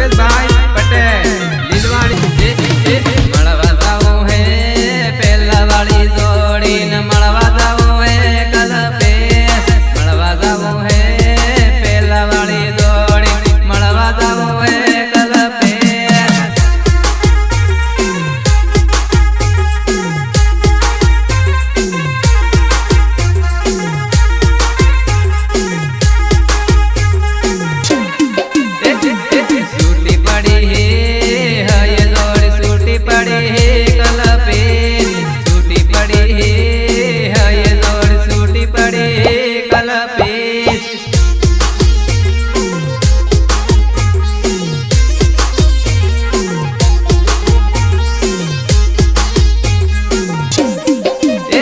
कल्पेश भाई पटेल लीलवाड़ी मळवा जाऊं है पेला वाली जोड़ी न मळवा जाऊं है कल्पेश मळवा जाऊं है पेला वाली जोड़ी मळवा जाऊं है कल्पेश सूटी पड़ी है ये जोड़ी सूटी पड़ी है कल्पेश सूटी पड़ी है ये जोड़ी सूटी पड़ी है कल्पेश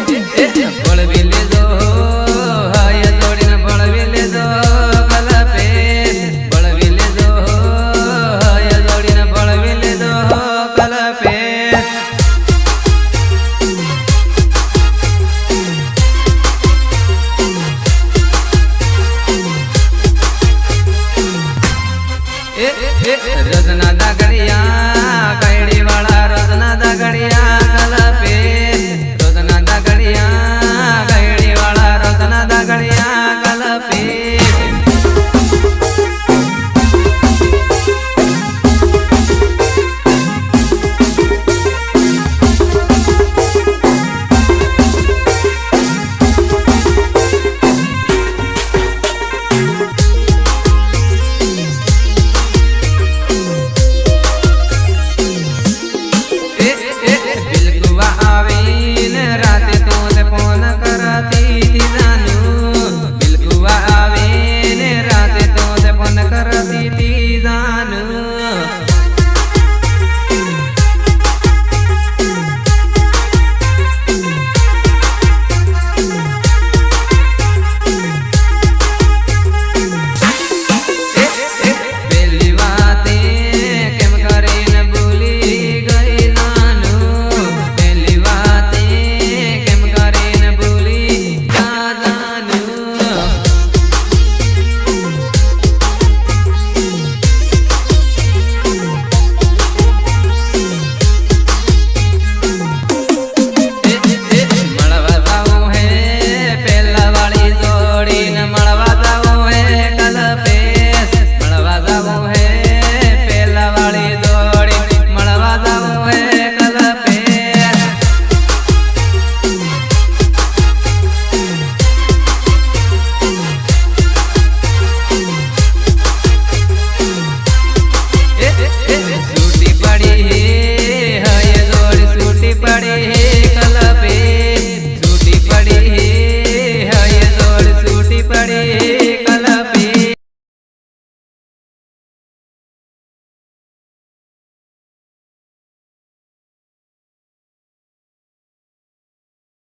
बड़विले दो है ये जोड़ी न बड़विले दो कल्पेश बड़विले दो है ये जोड़ी न बड़विले दो कल्पेश रजना दगड़िया कैड़ी वाला रजना दगड़िया कल्पेश रजना दगड़िया कैड़ी वाला रजना दगड़िया कल्पेश बिलकुआ आवीन राते तोने फोन करती थी जानू बिलकुआ आवीन राते तोने फोन करती थी जानू पहली बातें केम करे न भूली गई जानू पहली बातें केम करे न भूली जा जानू मळवा जाऊं है पेला वाली जोड़ी न मळवा जाऊं है कल्पेश मळवा जाऊं है पेला वाली जोड़ी मळवा जाऊं है कल्पेश सूटी पड़ी